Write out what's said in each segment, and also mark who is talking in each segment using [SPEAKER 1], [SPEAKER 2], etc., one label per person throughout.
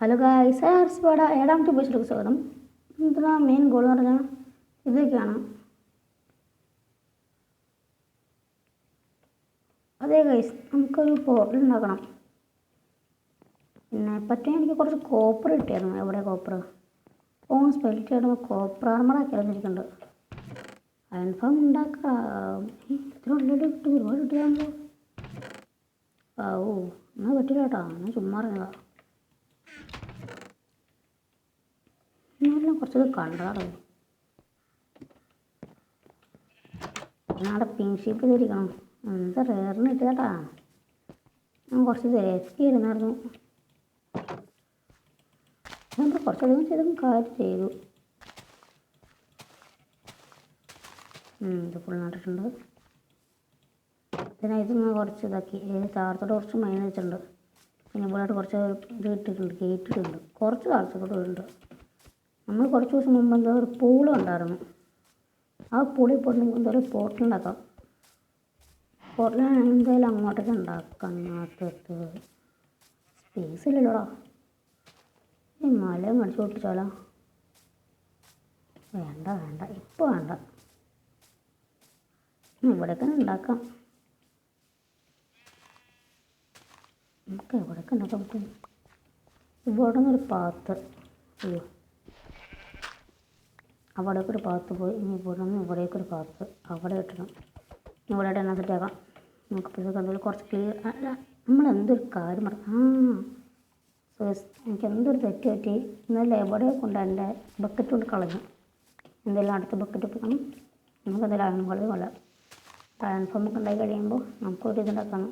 [SPEAKER 1] Hello guys, ഹർസ്വാട ഏഴാമത്തെ ഉപയോഗിച്ചിട്ട് സ്വാഗതം. എന്താ മെയിൻ ഗോൾ എന്ന് പറഞ്ഞാൽ ഇതൊക്കെയാണ്. അതെ ഗൈസ്, നമുക്കൊരു പോർട്ടൽ ഉണ്ടാക്കണം. പിന്നെ പറ്റും എനിക്ക് കുറച്ച് കോപ്പർ കിട്ടിയായിരുന്നു. എവിടെ കോപ്പർ? സ്പെൽറ്റ് ആയിട്ട് കോപ്പർ ആർമറാക്കിയായിരുന്നിരിക്കുന്നുണ്ട്. അയൺ ഫാം ഉണ്ടാക്കാം. ഇത്ര ഉള്ളിൽ കിട്ടും, ഒരുപാട് കിട്ടിയാകുമ്പോൾ എന്നാൽ പറ്റില്ല കേട്ടോ. എന്നാൽ ചുമ്മാ അറിഞ്ഞതാ. എന്നാലും കുറച്ചത് കണ്ടാറോ. അവിടെ പിങ്ക് ഷീപ്പ് ചെയ്തിരിക്കണം. എന്താ റേറിന് കിട്ടിയാട്ടാ. ഞാൻ കുറച്ച് രേസ്കി ഇരുന്നായിരുന്നു. ഞാൻ കുറച്ചധികം ചെയ്തും കാര്യം ചെയ്തു. ഇത് ഫുൾ നട്ടിട്ടുണ്ട്. പിന്നെ ഇതൊന്ന് കുറച്ച് ഇതാക്കി താഴത്തോട്ട് കുറച്ച് മൈൻ വെച്ചിട്ടുണ്ട്. പിന്നെ ഇവിടെ കുറച്ച് ഇത് ഇട്ടിട്ടുണ്ട്, ഗേറ്റ് ഇട്ടിട്ടുണ്ട്. കുറച്ച് താഴത്തോട്ട് ഉണ്ട്. നമ്മൾ കുറച്ച് ദിവസം മുമ്പ് എന്തോ ഒരു പൂള് ഉണ്ടായിരുന്നു. ആ പൂളിൽ പോയിട്ട് എന്തോ പോർട്ടൽ ഉണ്ടാക്കാം. പോർട്ടൽ എന്തായാലും അങ്ങോട്ടേക്ക് ഉണ്ടാക്കാം. അതിനകത്ത് സ്പേസ് ഇല്ലല്ലോടാ. ഈ മല മടിച്ചു പൊട്ടിച്ചാലോ? വേണ്ട വേണ്ട, ഇപ്പോൾ വേണ്ട. ഇവിടേക്ക് ഉണ്ടാക്കാം. നമുക്ക് എവിടേക്ക് ഉണ്ടാക്കാൻ പറ്റും? ഇവിടെ നിന്നൊരു പാത്ത്. അയ്യോ, അവിടേക്കൊരു പാത്ത് പോയി. ഇനി ഇവിടെ നിന്ന് ഇവിടേക്കൊരു പാത്ത് അവിടെ ഇട്ടണം. ഇവിടെ എണ്ണ സെറ്റാക്കാം. നമുക്കിപ്പോഴത്തേക്ക് എന്തെങ്കിലും കുറച്ച് ക്ലിയർ അല്ല. നമ്മളെന്തൊരു കാര്യം എനിക്ക് എന്തൊരു തെറ്റ് പറ്റി. ഇന്നലെ എവിടെ കൊണ്ട് എൻ്റെ ബക്കറ്റ് കൊണ്ട് കളഞ്ഞു. എന്തെങ്കിലും അടുത്ത ബക്കറ്റ് വെക്കണം. നമുക്ക് എന്തെങ്കിലും അയൺ കളി കൊള്ളാം. അയൺ ഫോമൊക്കെ ഉണ്ടായി കഴിയുമ്പോൾ നമുക്കൊരു ഇതുണ്ടാക്കാം.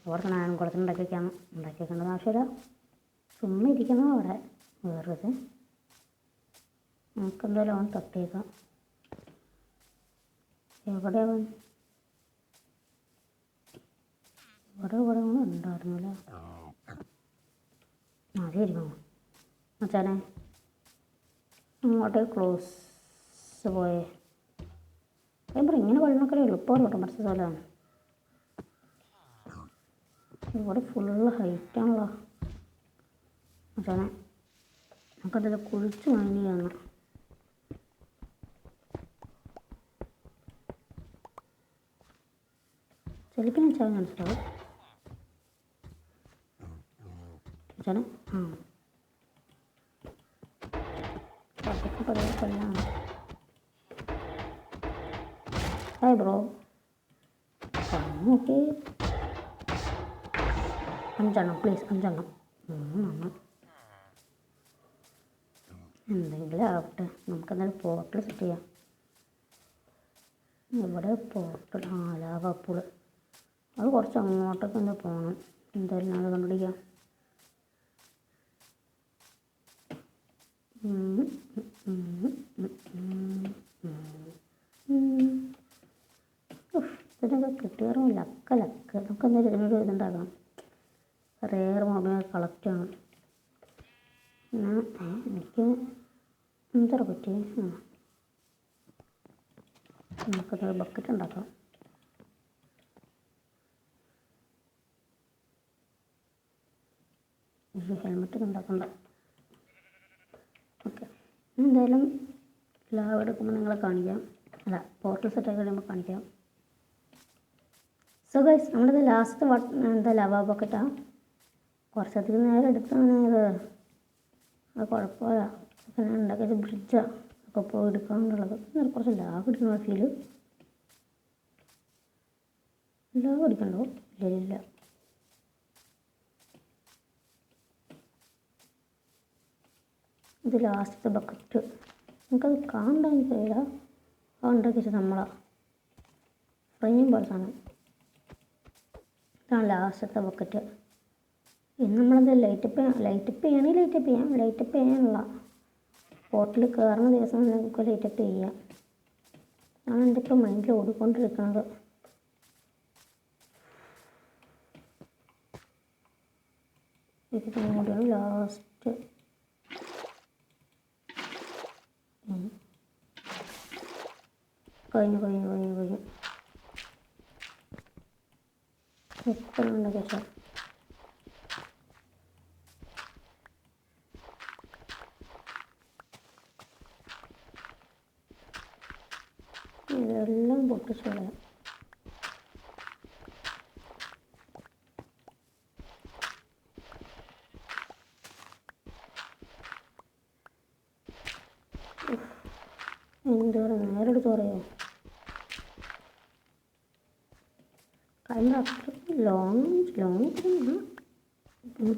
[SPEAKER 1] അവിടെ തന്നെ അയൺ കുളത്തിൽ ഉണ്ടാക്കി വെക്കേണ്ടത് ആവശ്യമില്ല. ചുമ്മാ ഇരിക്കണം അവിടെ. വേറത് നമുക്കെന്തായാലും അവൻ തട്ടിയേക്കാം. എവിടെയാവൻ? ഇവിടെ ഉണ്ടായിരുന്നല്ലോ. അതായിരിക്കും മച്ചാനെ. അങ്ങോട്ടേ ക്ലോസ് പോയേ. ഞാൻ പറയും ഇങ്ങനെ വെള്ളമൊക്കെ എളുപ്പമാണ് കേട്ടോ. മറിച്ച സ്ഥലമാണ്. ഇവിടെ ഫുള്ള് ഹൈറ്റാണല്ലോ മച്ചാനെ. നമുക്കതെല്ലാം കുഴിച്ച് വാങ്ങിയാണ്. ശരിക്കും വെച്ചാൽ മനസ്സിലാവും മച്ചാനെ. അതൊക്കെ പറയാൻ കൊല്ലാണ്. Hi bro. Okay, 5 please. 5 എന്തെങ്കിലും ആവട്ടെ. നമുക്കെന്തായാലും പോർട്ടൽ സെറ്റ് ചെയ്യാം. ഇവിടെ പോർട്ടൽ ലാവാപ്പൂള്. അത് കുറച്ച് അങ്ങോട്ടൊക്കെ എന്താ പോകണം. എന്തായാലും ഞങ്ങൾ കണ്ടുപിടിക്കാം. ഇതിനൊക്കെ കിട്ടിയാറും ലക്ക്. നമുക്ക് എന്തായാലും ഇതിനൊരു ഇതുണ്ടാക്കാം. റെയർ മൊബൈൽ കളക്ട് ചെയ്യണം. എനിക്ക് എന്താ പറ്റി? നമുക്കത് ബക്കറ്റ് ഉണ്ടാക്കാം. ഒരു ഹെൽമെറ്റ് ഉണ്ടാക്കണ്ട. ഓക്കെ, എന്തായാലും ലാവ് എടുക്കുമ്പോൾ നിങ്ങളെ കാണിക്കാം. അല്ല, പോർട്ടൽ സെറ്റ് ആക്കി കഴിയുമ്പോൾ കാണിക്കാം. സോ ഗൈസ്, നമ്മളിത് ലാസ്റ്റ് ലാവാ ബക്കറ്റാണ്. കുറച്ചധികം നേരം എടുത്താണ് ഇത്. അത് കുഴപ്പമില്ല. ഞാൻ ഉണ്ടാക്കിയത് ബ്രിഡ്ജാണ്. ഒക്കെ പോയി എടുക്കാനുള്ളത്. എന്നാലും കുറച്ച് ലാഭം എടുക്കുന്ന ഫീല്. ലാഭം എടുക്കണ്ടോ? ഇല്ല. ഇത് ലാസ്റ്റത്തെ ബക്കറ്റ്. നമുക്കത് കാണാൻ കഴിയില്ല. അത് ഉണ്ടാക്കിയത് നമ്മളാണ്. ഫ്രെയിം പോലത്താണ്. ഇതാണ് ലാസ്റ്റത്തെ ബക്കറ്റ്. ഇനി നമ്മളത് ലൈറ്റപ്പ് ചെയ്യാനുള്ള പോർട്ടിൽ കയറുന്ന ദിവസം നമുക്ക് ലൈറ്റപ്പ് ചെയ്യാം. അതാണ് എൻ്റെ ഇപ്പോൾ മൈൻഡിൽ ഓടിക്കൊണ്ടിരിക്കുന്നത്. ഇതും കൂടിയാണ് ലാസ്റ്റ്. കഴിഞ്ഞു. എത്ര ഉണ്ടാക്കി വെച്ചാൽ എല്ലാം പൊട്ടിച്ച് കളയാം. എന്താ പറയുക, നേരെടുത്ത് പറയുമോ? അതിൻ്റെ അത്രയ്ക്ക് ലോങ്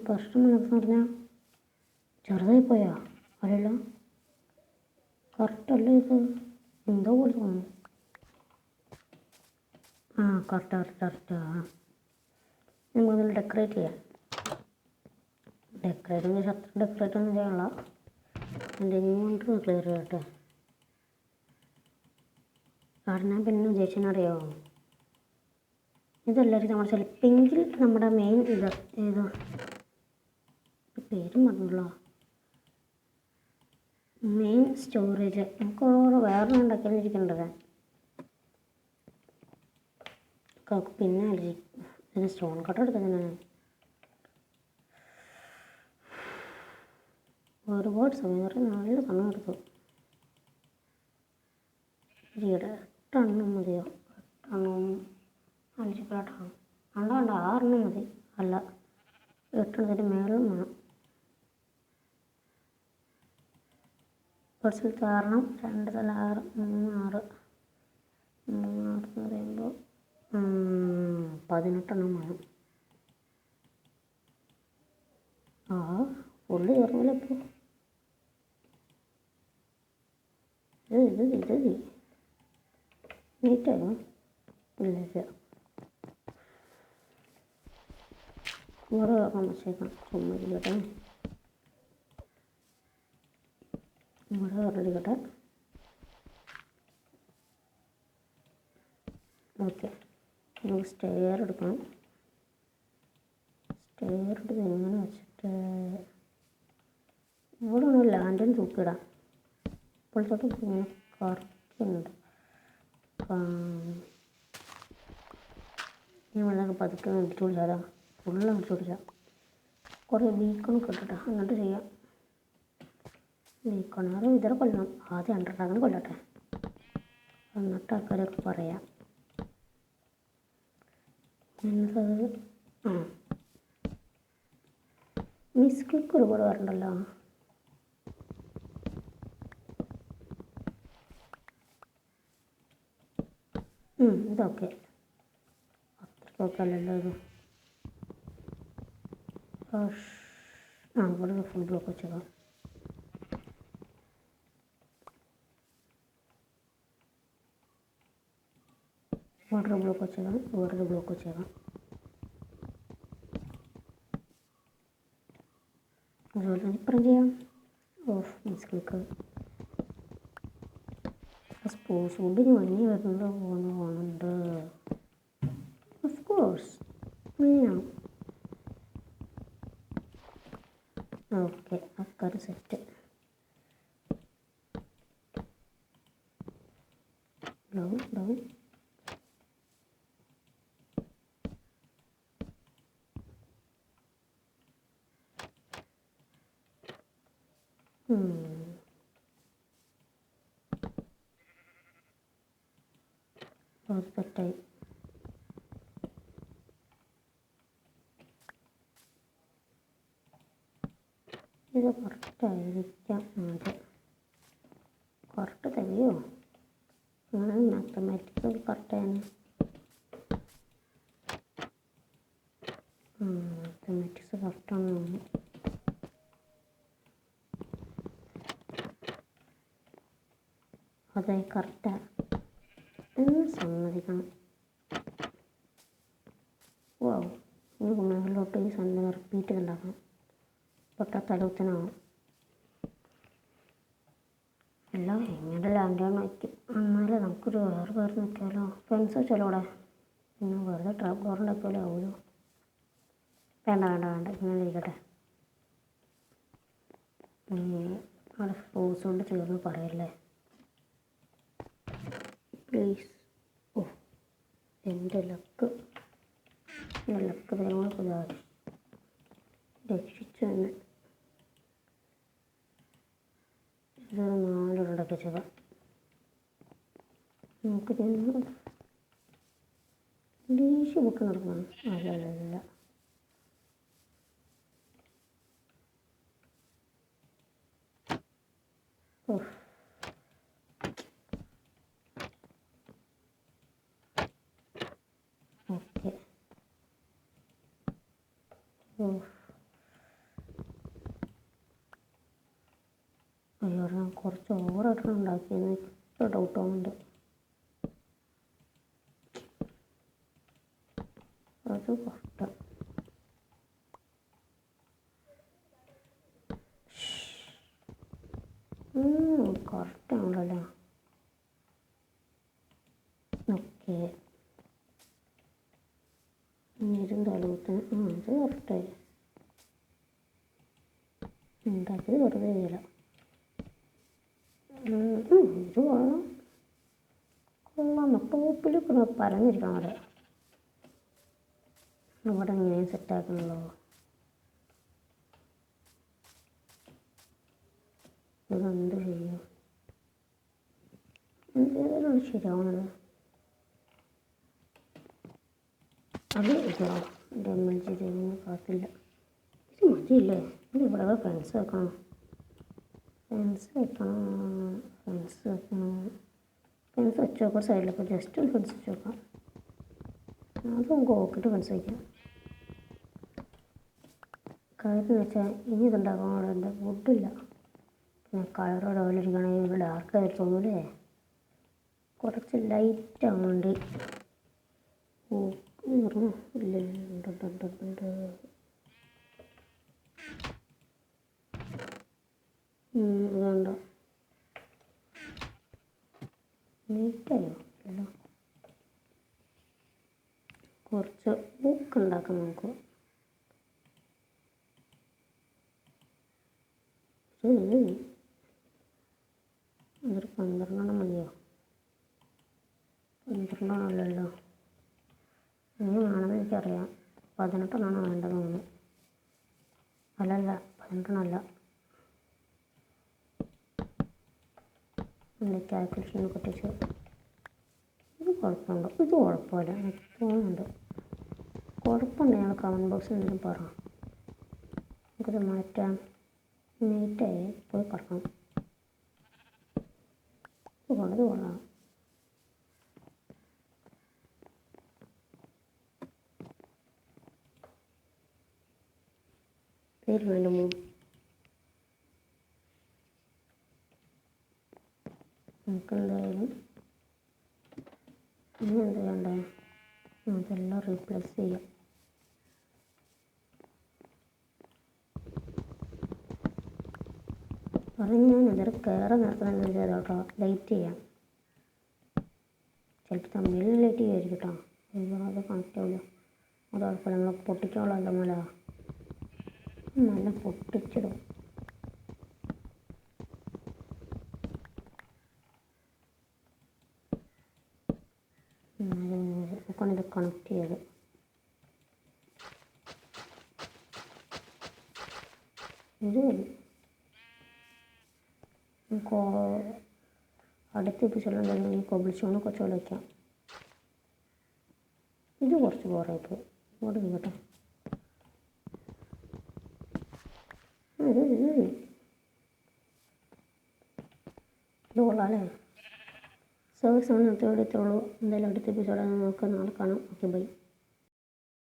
[SPEAKER 1] പ്രശ്നം എന്ന് പറഞ്ഞാൽ ചെറുതായി പോയാ അല്ലല്ലോ, കറക്റ്റല്ലേ ഇത്? എന്തോ പോലെ തോന്നുന്നു. ആ കറക്റ്റ്. നമുക്കതിൽ ഡെക്കറേറ്റ് ചെയ്യാം. ഡെക്കറേറ്റ് ഒന്നും ചെയ്യാനുള്ള എന്തെങ്കിലും കൊണ്ട് ക്ലിയർ ചെയ്യട്ടെ. കാരണം പിന്നെ ഉദ്ദേശിച്ചെന്നറിയാമോ, ഇതെല്ലാവരും നമ്മൾ ചിലപ്പെങ്കിൽ നമ്മുടെ മെയിൻ ഇത് ഏതോ പേരും പറഞ്ഞല്ലോ, മെയിൻ സ്റ്റോറേജ് നമുക്ക് വേറെ ഉണ്ടാക്കിയിരിക്കേണ്ടത്. പിന്നെ ഇതിന് സ്റ്റോൺ കട്ട എടുത്തതിന് ഒരുപാട് സമയം നല്ല സമയം എടുത്തു. 8 മതിയോ? 5 പ്ലേട്ടാണ്. വേണ്ട 6 മതി. അല്ല 8 മേളും വേണം. ഒരു സ്ഥലത്ത് 6, 2 സ്ഥലം 6, 3, 6 എന്ന് പറയുമ്പോൾ 18 വേണം. ഫുള്ള് ചേർന്നില്ല ഇപ്പോൾ. ഇത് നീറ്റായോ? ഇല്ല, ഇവിടെ വെച്ചേക്കാം. ചുമ്മാ ഇരിക്കട്ടെ, ഇവിടെ ഇരിക്കട്ടെ. ഓക്കെ, നമുക്ക് സ്റ്റെയർ എടുക്കണം. സ്റ്റെയർ എടുത്ത് എങ്ങനെ വെച്ചിട്ട് ഇവിടെ ഒന്ന് ലാൻഡിന് തൂക്കിടാം. ഇപ്പോഴത്തോട്ട് ഇങ്ങനെ കറക്കുന്നുണ്ട്. ഞാൻ വെള്ളമൊക്കെ പതുക്കെ അടിച്ചു പിടിച്ചാലോ, ഫുള്ള് അടിച്ചു പിടിച്ചാൽ കുറേ ബീക്കണൊക്കെ ഇട്ടിട്ട് എന്നിട്ട് ചെയ്യാം. ബീക്കണാറ് ഇതിനെ കൊല്ലണം. ആദ്യം അണ്ടർഡ്രാഗനെ കൊല്ലട്ടെ, എന്നിട്ട് ആൾക്കാരൊക്കെ പറയാം. എന്നത് മിസ് ക്ലിക്ക് ഒരുപാട് വരണ്ടല്ലോ. ഇതൊക്കെ അത്രയ്ക്കൊക്കെ അല്ലല്ലോ ഇത്. ഇവിടെ ഫുൾ ബ്ലോക്ക് വെച്ചേക്കാം. വേറൊരു ബ്ലോക്ക് വെച്ചേക്കാം. അതുപോലെ തന്നെ ഇപ്പുറം ചെയ്യാം. മിസ് ക്ലിക്ക് സ്പോർട്സ് ഫുഡിന് മഞ്ഞ് പോകുന്നുണ്ട്. ഓഫ് കോഴ്സ് മീനാണ്. ഓക്കെ, അക്കാര് സെറ്റ്. ഡൗൺ സെറ്റായി. ഇത് കറക്റ്റായിരിക്കാം. കറക്റ്റ് തന്നെയോ? അങ്ങനെ മാത്തമാറ്റിക്സ് കറക്റ്റാണ്. മാത്തമാറ്റിക്സ് കറക്റ്റാണ് തോന്നുന്നു. അതെ, കറക്റ്റാണ് എന്ന് സമ്മതിക്കണം. ഇനി മേളിലോട്ട് ഈ സാധനം റിപ്പീറ്റ് ചെയ്തുണ്ടാക്കണം. തലകുത്തനാവും. എല്ലാം എങ്ങനെ ലാൻഡാണ് വയ്ക്കും. എന്നാലേ നമുക്കൊരു വേറെ നോക്കിയാലോ. ഫെൻസ് വെച്ചാലോ അവിടെ. പിന്നെ വെറുതെ ട്രാപ്പ് ഡോറുണ്ടാക്കിയാലോ ആവുമല്ലോ. വേണ്ട ഇങ്ങനെ ഇരിക്കട്ടെ. അവിടെ ഫ്രൂട്ട്സ് കൊണ്ട് ചേർന്ന് പറയല്ലേ പ്ലീസ്. എൻ്റെ ലക്ക് തരുമ്പോൾ രക്ഷിച്ചു തന്നെ. ഇത് 4 ഉണ്ടാക്കി വെച്ചേക്കാം. നമുക്ക് ദേഷ്യം പൊട്ടി നടക്കണം. അല്ല ഓക്കെ. അയ്യോ ഞാൻ കുറച്ച് ഓവറായിട്ടാണ് ഉണ്ടാക്കിയെന്ന് ഡൗട്ട് ആവുന്നുണ്ട്. അത് കഷ്ടം. കറക്റ്റാണല്ലോ. ഓക്കെ, ഇരുന്തലൂത്തിന് അത് കറക്റ്റായി. ഉണ്ടാക്കിയത് വെറുതെ ചെയ്യില്ല. ഇത് കൊള്ളാം. ടോപ്പിൽ പിന്നെ പരന്നിരിക്കണം. ഇവിടെ ഇങ്ങനെ സെറ്റാക്കണല്ലോ. ഇതെന്ത് ചെയ്യും? ഏതാണ് ശരിയാവുന്നത്? അത് ഇതോ ഡെമൽജി കാത്തില്ല. ഇത് മതിയില്ലേ? ഇത് ഇവിടെ ഫെൻസ് വെക്കണം. ഫെൻസ് വെച്ച് നോക്കാം. സൈഡിലൊക്കെ ജസ്റ്റ് ഒരു ഫെൻസ് വെച്ച് നോക്കാം. അത് നമുക്ക് ഓക്കിട്ട് ഫെൻസ് വയ്ക്കാം. കാര്യം എന്ന് വെച്ചാൽ ഇനി ഇതുണ്ടാക്കാൻ എൻ്റെ വുഡില്ല. പിന്നെ കളർ ഡെവലിരിക്കണമെങ്കിൽ ഒരു ഡാർക്ക് ആയിട്ട് തോന്നൂലേ? കുറച്ച് ലൈറ്റ് ആവാൻ വേണ്ടി ഇതുണ്ടോ? നീറ്റായോ? അല്ലോ, കുറച്ച് ബുക്ക് ഉണ്ടാക്കാം നമുക്ക്. അതൊരു 12 മതിയോ? 12 ഇനി വേണമെന്ന് എനിക്കറിയാം. 18 വേണ്ടത് തോന്നുന്നു. അല്ലല്ല 18 എൻ്റെ കാൽക്കുലേഷൻ പൊട്ടിച്ച്. ഇത് കുഴപ്പമുണ്ടോ? ഇത് കുഴപ്പമില്ല, എനിക്ക് തോന്നുന്നുണ്ട്. കുഴപ്പമുണ്ട്. ഞങ്ങൾ കമൻറ്റ് ബോക്സിൽ എന്തെങ്കിലും പറ. നമുക്കത് മാറ്റാം. നീറ്റായി പോയി കിടക്കണം. ഇത് കൊള്ളാം. പേര് വേണ്ടുമോ? നമുക്കെന്തായാലും ഇനി എന്ത് വേണ്ടേ? അതെല്ലാം റീപ്ലേസ് ചെയ്യാം. ഞാൻ ഇതൊരു കയറി നടത്തുന്നത് ചെയ്തോട്ടോ. ലൈറ്റ് ചെയ്യാം. ചിലപ്പോൾ തമ്മിൽ ലൈറ്റ് ചെയ്യായിരിക്കും കേട്ടോ. അത് കണക്റ്റ് ആവില്ല. അത് കുഴപ്പമില്ല. നമ്മൾ പൊട്ടിച്ചോളാം. മല നല്ല പൊട്ടിച്ചിടും. നമുക്കാണിത് കണക്ട് ചെയ്ത് ഇത് നമുക്ക് അടുത്ത എപ്പിസോഡിൽ ഈ കൊബിൾസ്റ്റോൺ കുറച്ച് വയ്ക്കാം. ഇത് കുറച്ച് ബോറായിപ്പോയി. ഇങ്ങോട്ട് കേട്ടോ. ഇത് കൊള്ളാമല്ലേ? സർവീസ് ആണ് നിർത്തി എടുത്തുള്ളൂ. എന്തായാലും അടുത്ത എപ്പിസോഡ് നമുക്ക് നാളെ കാണാം. Okay, by.